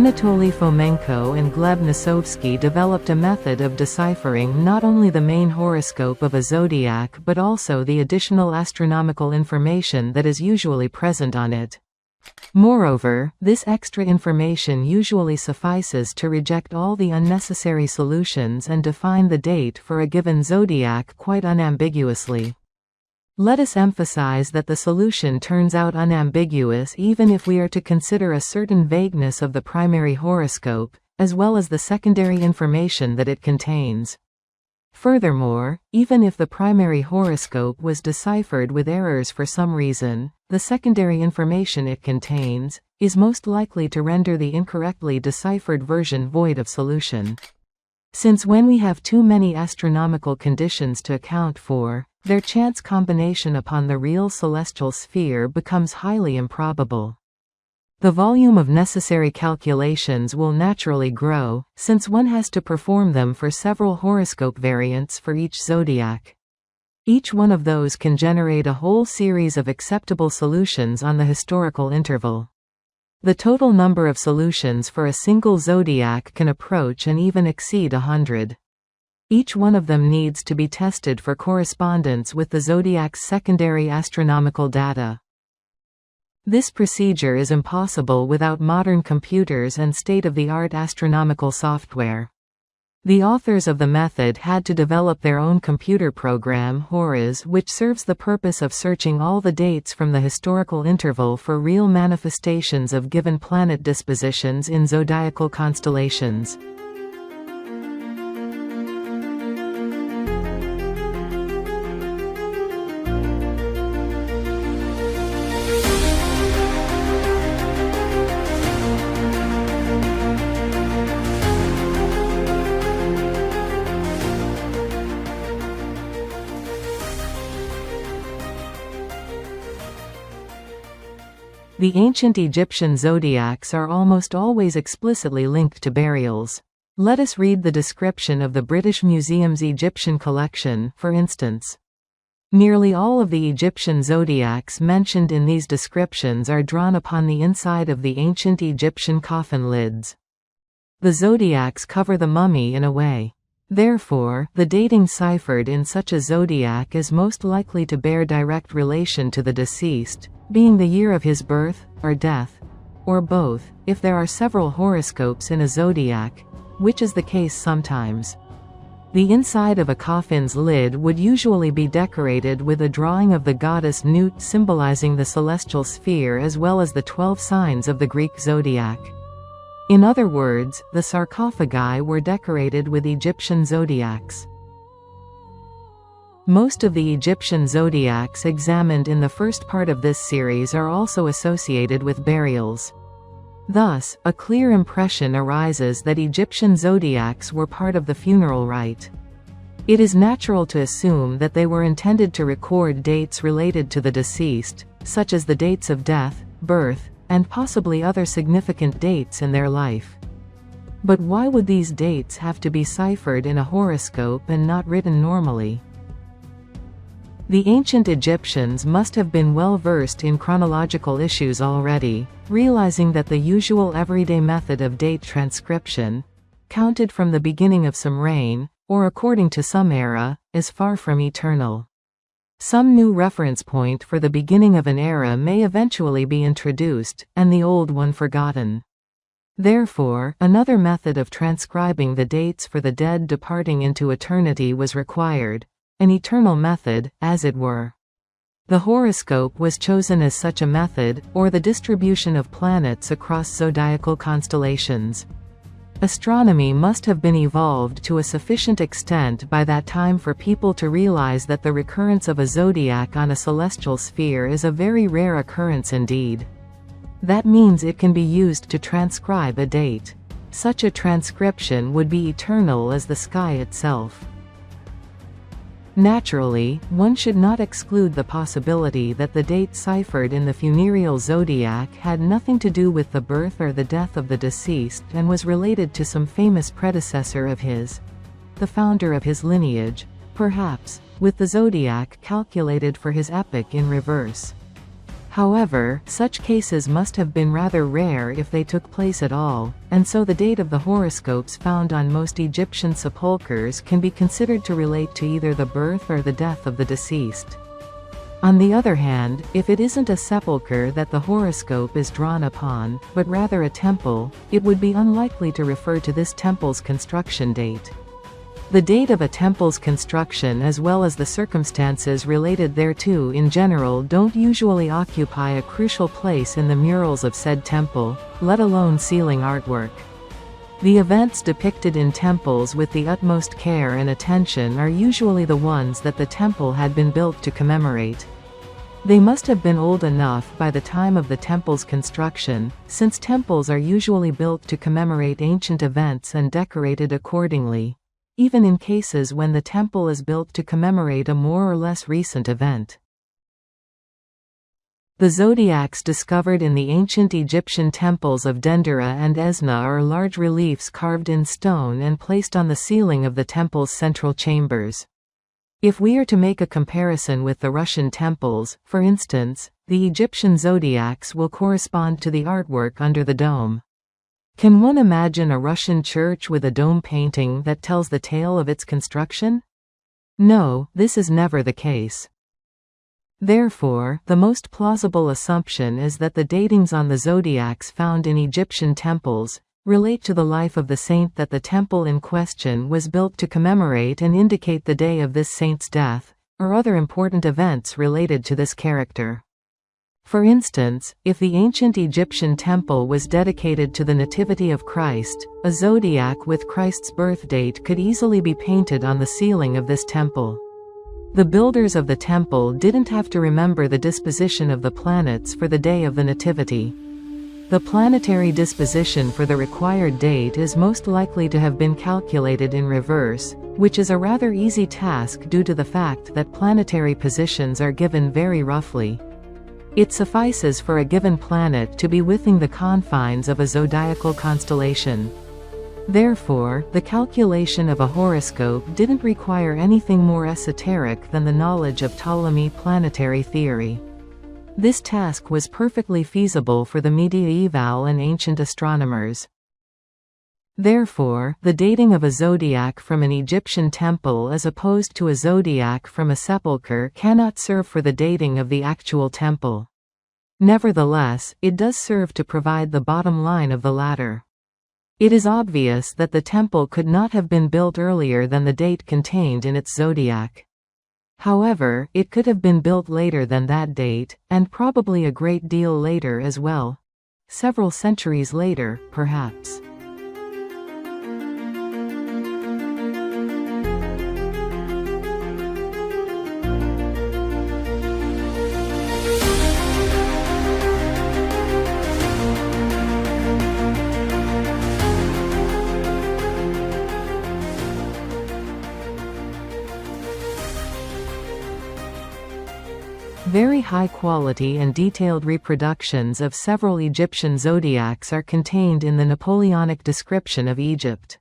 Anatoly Fomenko and Gleb Nosovsky developed a method of deciphering not only the main horoscope of a zodiac but also the additional astronomical information that is usually present on it. Moreover, this extra information usually suffices to reject all the unnecessary solutions and define the date for a given zodiac quite unambiguously. Let us emphasize that the solution turns out unambiguous even if we are to consider a certain vagueness of the primary horoscope, as well as the secondary information that it contains. Furthermore, even if the primary horoscope was deciphered with errors for some reason, the secondary information it contains is most likely to render the incorrectly deciphered version void of solution. Since when we have too many astronomical conditions to account for, their chance combination upon the real celestial sphere becomes highly improbable. The volume of necessary calculations will naturally grow, since one has to perform them for several horoscope variants for each zodiac. Each one of those can generate a whole series of acceptable solutions on the historical interval. The total number of solutions for a single zodiac can approach and even exceed 100. Each one of them needs to be tested for correspondence with the zodiac's secondary astronomical data. This procedure is impossible without modern computers and state-of-the-art astronomical software. The authors of the method had to develop their own computer program HORIZ, which serves the purpose of searching all the dates from the historical interval for real manifestations of given planet dispositions in zodiacal constellations. The ancient Egyptian zodiacs are almost always explicitly linked to burials. Let us read the description of the British Museum's Egyptian collection, for instance. Nearly all of the Egyptian zodiacs mentioned in these descriptions are drawn upon the inside of the ancient Egyptian coffin lids. The zodiacs cover the mummy in a way. Therefore, the dating ciphered in such a zodiac is most likely to bear direct relation to the deceased, being the year of his birth, or death, or both, if there are several horoscopes in a zodiac, which is the case sometimes. The inside of a coffin's lid would usually be decorated with a drawing of the goddess Nut symbolizing the celestial sphere as well as the 12 signs of the Greek zodiac. In other words, the sarcophagi were decorated with Egyptian zodiacs. Most of the Egyptian zodiacs examined in the first part of this series are also associated with burials. Thus, a clear impression arises that Egyptian zodiacs were part of the funeral rite. It is natural to assume that they were intended to record dates related to the deceased, such as the dates of death, birth, and possibly other significant dates in their life. But why would these dates have to be ciphered in a horoscope and not written normally? The ancient Egyptians must have been well versed in chronological issues already, realizing that the usual everyday method of date transcription, counted from the beginning of some reign, or according to some era, is far from eternal. Some new reference point for the beginning of an era may eventually be introduced, and the old one forgotten. Therefore, another method of transcribing the dates for the dead departing into eternity was required, an eternal method, as it were. The horoscope was chosen as such a method, or the distribution of planets across zodiacal constellations. Astronomy must have been evolved to a sufficient extent by that time for people to realize that the recurrence of a zodiac on a celestial sphere is a very rare occurrence indeed. That means it can be used to transcribe a date. Such a transcription would be eternal as the sky itself. Naturally, one should not exclude the possibility that the date ciphered in the funereal zodiac had nothing to do with the birth or the death of the deceased and was related to some famous predecessor of his, the founder of his lineage, perhaps, with the zodiac calculated for his epoch in reverse. However, such cases must have been rather rare if they took place at all, and so the date of the horoscopes found on most Egyptian sepulchres can be considered to relate to either the birth or the death of the deceased. On the other hand, if it isn't a sepulchre that the horoscope is drawn upon, but rather a temple, it would be unlikely to refer to this temple's construction date. The date of a temple's construction as well as the circumstances related thereto in general don't usually occupy a crucial place in the murals of said temple, let alone ceiling artwork. The events depicted in temples with the utmost care and attention are usually the ones that the temple had been built to commemorate. They must have been old enough by the time of the temple's construction, since temples are usually built to commemorate ancient events and decorated accordingly, even in cases when the temple is built to commemorate a more or less recent event. The zodiacs discovered in the ancient Egyptian temples of Dendera and Esna are large reliefs carved in stone and placed on the ceiling of the temple's central chambers. If we are to make a comparison with the Russian temples, for instance, the Egyptian zodiacs will correspond to the artwork under the dome. Can one imagine a Russian church with a dome painting that tells the tale of its construction? No, this is never the case. Therefore, the most plausible assumption is that the datings on the zodiacs found in Egyptian temples relate to the life of the saint that the temple in question was built to commemorate and indicate the day of this saint's death, or other important events related to this character. For instance, if the ancient Egyptian temple was dedicated to the Nativity of Christ, a zodiac with Christ's birth date could easily be painted on the ceiling of this temple. The builders of the temple didn't have to remember the disposition of the planets for the day of the Nativity. The planetary disposition for the required date is most likely to have been calculated in reverse, which is a rather easy task due to the fact that planetary positions are given very roughly. It suffices for a given planet to be within the confines of a zodiacal constellation. Therefore, the calculation of a horoscope didn't require anything more esoteric than the knowledge of Ptolemy planetary theory. This task was perfectly feasible for the medieval and ancient astronomers. Therefore, the dating of a zodiac from an Egyptian temple as opposed to a zodiac from a sepulchre cannot serve for the dating of the actual temple. Nevertheless, it does serve to provide the bottom line of the latter. It is obvious that the temple could not have been built earlier than the date contained in its zodiac. However, it could have been built later than that date, and probably a great deal later as well. Several centuries later, perhaps. Very high quality and detailed reproductions of several Egyptian zodiacs are contained in the Napoleonic description of Egypt.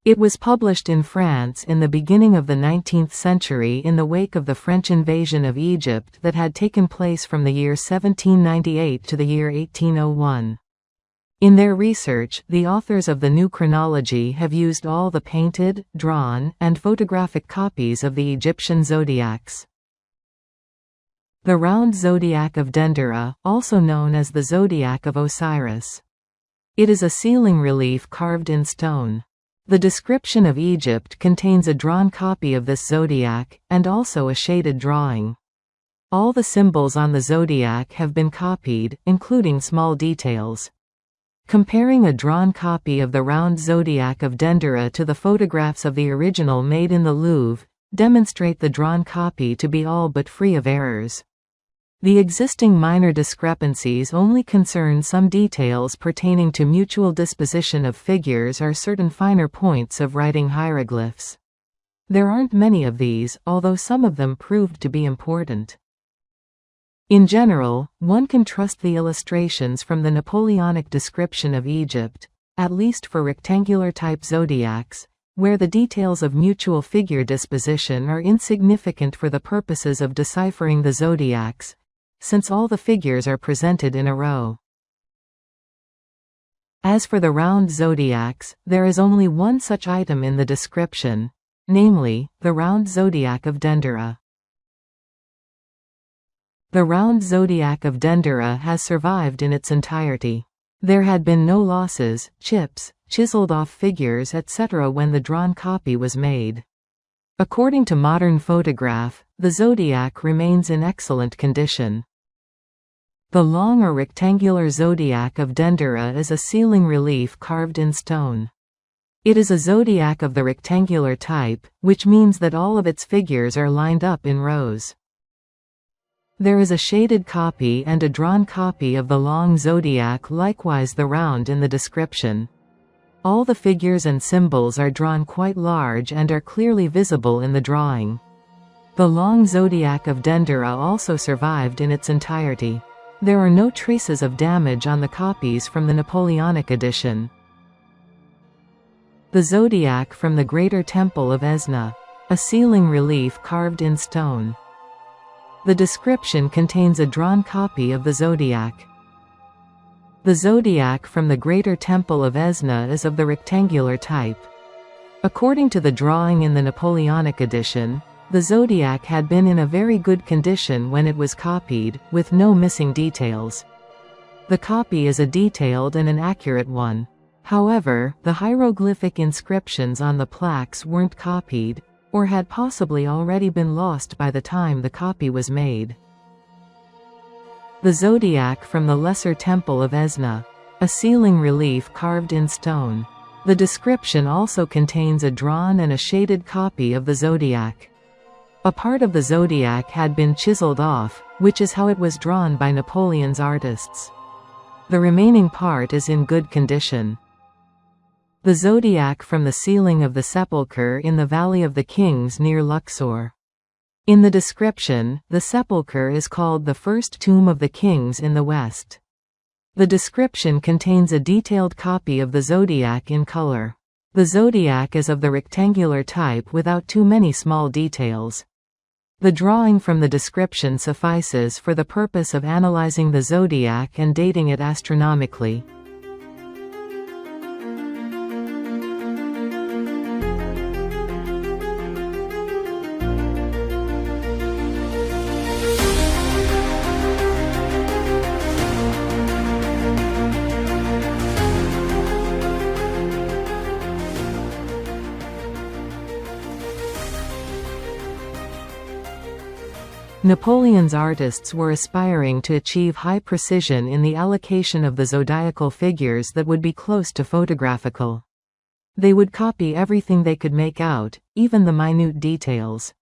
It was published in France in the beginning of the 19th century in the wake of the French invasion of Egypt that had taken place from the year 1798 to the year 1801. In their research, the authors of the new chronology have used all the painted, drawn, and photographic copies of the Egyptian zodiacs. The round zodiac of Dendera, also known as the zodiac of Osiris. It is a ceiling relief carved in stone. The description of Egypt contains a drawn copy of this zodiac, and also a shaded drawing. All the symbols on the zodiac have been copied, including small details. Comparing a drawn copy of the round zodiac of Dendera to the photographs of the original made in the Louvre demonstrate the drawn copy to be all but free of errors. The existing minor discrepancies only concern some details pertaining to mutual disposition of figures or certain finer points of writing hieroglyphs. There aren't many of these, although some of them proved to be important. In general, one can trust the illustrations from the Napoleonic description of Egypt, at least for rectangular-type zodiacs, where the details of mutual figure disposition are insignificant for the purposes of deciphering the zodiacs, since all the figures are presented in a row. As for the round zodiacs, there is only one such item in the description, namely, the round zodiac of Dendera. The round zodiac of Dendera has survived in its entirety. There had been no losses, chips, chiseled off figures etc. when the drawn copy was made. According to modern photograph, the zodiac remains in excellent condition. The long or rectangular zodiac of Dendera is a ceiling relief carved in stone. It is a zodiac of the rectangular type, which means that all of its figures are lined up in rows. There is a shaded copy and a drawn copy of the long zodiac, likewise the round in the description. All the figures and symbols are drawn quite large and are clearly visible in the drawing. The long zodiac of Dendera also survived in its entirety. There are no traces of damage on the copies from the Napoleonic edition. The zodiac from the Greater Temple of Esna. A ceiling relief carved in stone. The description contains a drawn copy of the zodiac. The zodiac from the Greater Temple of Esna is of the rectangular type. According to the drawing in the Napoleonic edition, the zodiac had been in a very good condition when it was copied, with no missing details. The copy is a detailed and an accurate one. However, the hieroglyphic inscriptions on the plaques weren't copied, or had possibly already been lost by the time the copy was made. The zodiac from the Lesser Temple of Esna. A ceiling relief carved in stone. The description also contains a drawn and a shaded copy of the zodiac. A part of the zodiac had been chiseled off, which is how it was drawn by Napoleon's artists. The remaining part is in good condition. The zodiac from the ceiling of the sepulchre in the Valley of the Kings near Luxor. In the description, the sepulchre is called the first tomb of the kings in the West. The description contains a detailed copy of the zodiac in color. The zodiac is of the rectangular type without too many small details. The drawing from the description suffices for the purpose of analyzing the zodiac and dating it astronomically. Napoleon's artists were aspiring to achieve high precision in the allocation of the zodiacal figures that would be close to photographical. They would copy everything they could make out, even the minute details.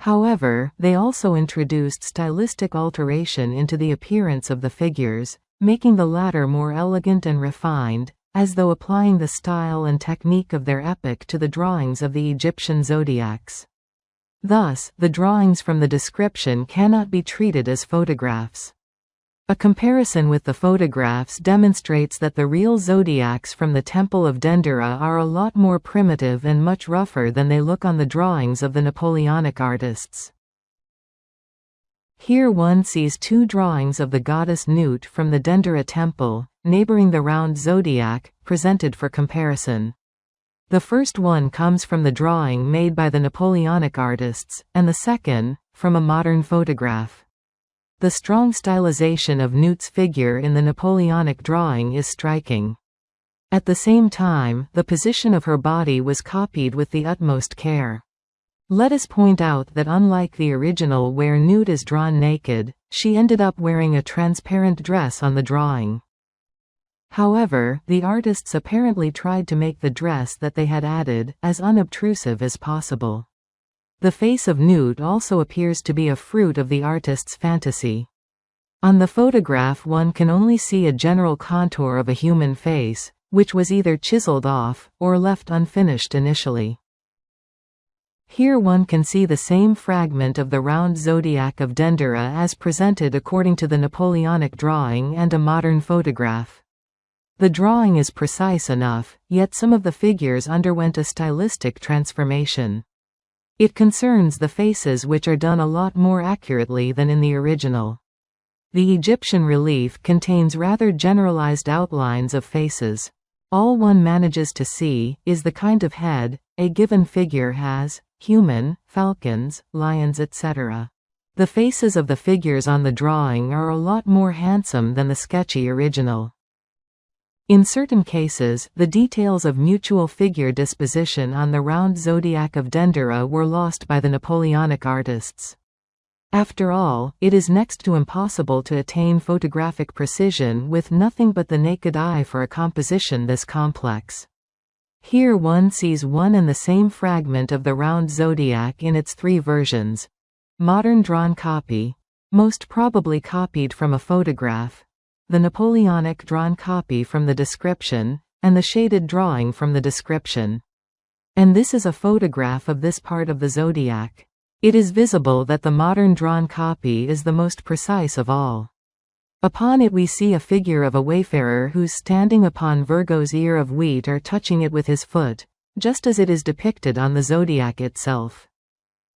However, they also introduced stylistic alteration into the appearance of the figures, making the latter more elegant and refined, as though applying the style and technique of their epoch to the drawings of the Egyptian zodiacs. Thus, the drawings from the description cannot be treated as photographs. A comparison with the photographs demonstrates that the real zodiacs from the Temple of Dendera are a lot more primitive and much rougher than they look on the drawings of the Napoleonic artists. Here one sees two drawings of the goddess Nut from the Dendera temple, neighboring the round zodiac, presented for comparison. The first one comes from the drawing made by the Napoleonic artists, and the second, from a modern photograph. The strong stylization of Nut's figure in the Napoleonic drawing is striking. At the same time, the position of her body was copied with the utmost care. Let us point out that unlike the original where Nut is drawn naked, she ended up wearing a transparent dress on the drawing. However, the artists apparently tried to make the dress that they had added as unobtrusive as possible. The face of Nut also appears to be a fruit of the artist's fantasy. On the photograph one can only see a general contour of a human face, which was either chiseled off, or left unfinished initially. Here one can see the same fragment of the round zodiac of Dendera as presented according to the Napoleonic drawing and a modern photograph. The drawing is precise enough, yet some of the figures underwent a stylistic transformation. It concerns the faces which are done a lot more accurately than in the original. The Egyptian relief contains rather generalized outlines of faces. All one manages to see is the kind of head a given figure has: human, falcons, lions, etc. The faces of the figures on the drawing are a lot more handsome than the sketchy original. In certain cases, the details of mutual figure disposition on the round zodiac of Dendera were lost by the Napoleonic artists. After all, it is next to impossible to attain photographic precision with nothing but the naked eye for a composition this complex. Here one sees one and the same fragment of the round zodiac in its three versions: modern drawn copy, most probably copied from a photograph, the Napoleonic drawn copy from the description, and the shaded drawing from the description. And this is a photograph of this part of the zodiac. It is visible that the modern drawn copy is the most precise of all. Upon it we see a figure of a wayfarer who's standing upon Virgo's ear of wheat or touching it with his foot, just as it is depicted on the zodiac itself.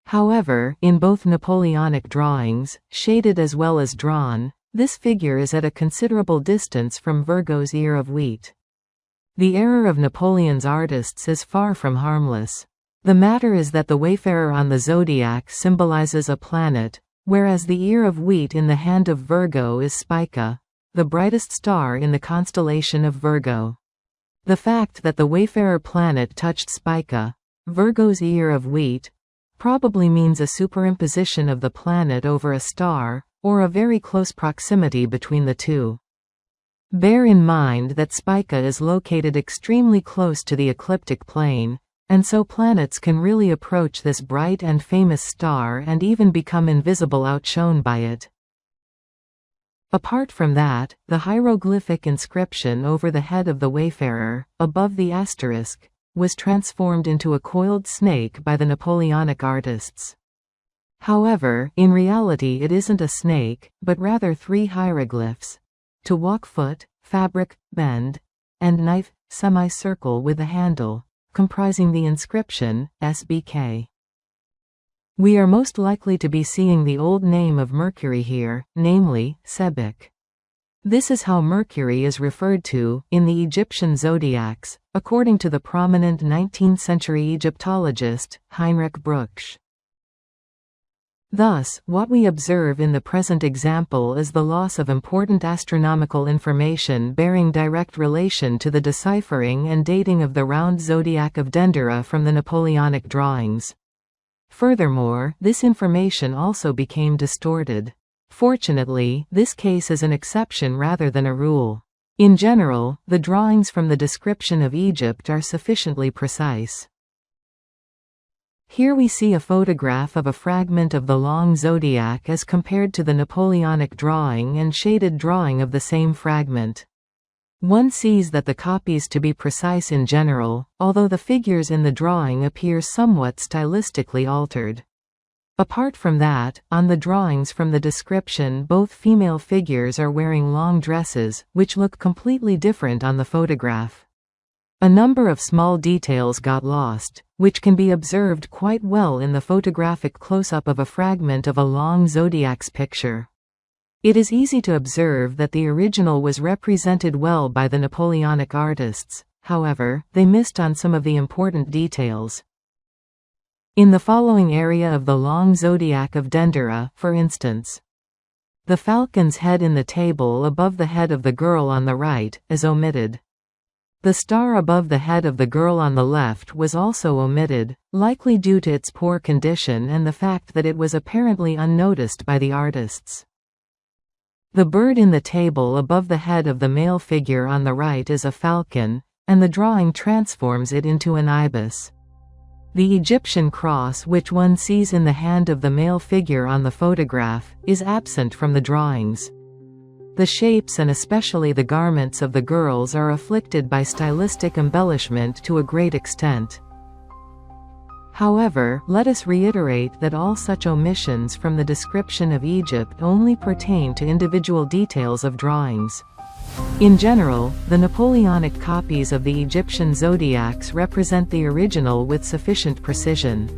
However, in both Napoleonic drawings, shaded as well as drawn, this figure is at a considerable distance from Virgo's ear of wheat. The error of Napoleon's artists is far from harmless. The matter is that the wayfarer on the zodiac symbolizes a planet, whereas the ear of wheat in the hand of Virgo is Spica, the brightest star in the constellation of Virgo. The fact that the wayfarer planet touched Spica, Virgo's ear of wheat, probably means a superimposition of the planet over a star, or a very close proximity between the two. Bear in mind that Spica is located extremely close to the ecliptic plane, and so planets can really approach this bright and famous star and even become invisible outshone by it. Apart from that, the hieroglyphic inscription over the head of the wayfarer, above the asterisk, was transformed into a coiled snake by the Napoleonic artists. However, in reality it isn't a snake, but rather three hieroglyphs: to walk, foot, fabric, bend, and knife, semicircle with a handle, comprising the inscription, SBK. We are most likely to be seeing the old name of Mercury here, namely, Sebek. This is how Mercury is referred to in the Egyptian zodiacs, according to the prominent 19th-century Egyptologist, Heinrich Brugsch. Thus, what we observe in the present example is the loss of important astronomical information bearing direct relation to the deciphering and dating of the round zodiac of Dendera from the Napoleonic drawings. Furthermore, this information also became distorted. Fortunately, this case is an exception rather than a rule. In general, the drawings from the description of Egypt are sufficiently precise. Here we see a photograph of a fragment of the long zodiac as compared to the Napoleonic drawing and shaded drawing of the same fragment. One sees that the copies to be precise in general, although the figures in the drawing appear somewhat stylistically altered. Apart from that, on the drawings from the description both female figures are wearing long dresses, which look completely different on the photograph. A number of small details got lost, which can be observed quite well in the photographic close-up of a fragment of a long zodiac's picture. It is easy to observe that the original was represented well by the Napoleonic artists, however, they missed on some of the important details. In the following area of the long zodiac of Dendera, for instance, the falcon's head in the table above the head of the girl on the right is omitted. The star above the head of the girl on the left was also omitted, likely due to its poor condition and the fact that it was apparently unnoticed by the artists. The bird in the table above the head of the male figure on the right is a falcon, and the drawing transforms it into an ibis. The Egyptian cross which one sees in the hand of the male figure on the photograph is absent from the drawings. The shapes and especially the garments of the girls are afflicted by stylistic embellishment to a great extent. However, let us reiterate that all such omissions from the description of Egypt only pertain to individual details of drawings. In general, the Napoleonic copies of the Egyptian zodiacs represent the original with sufficient precision.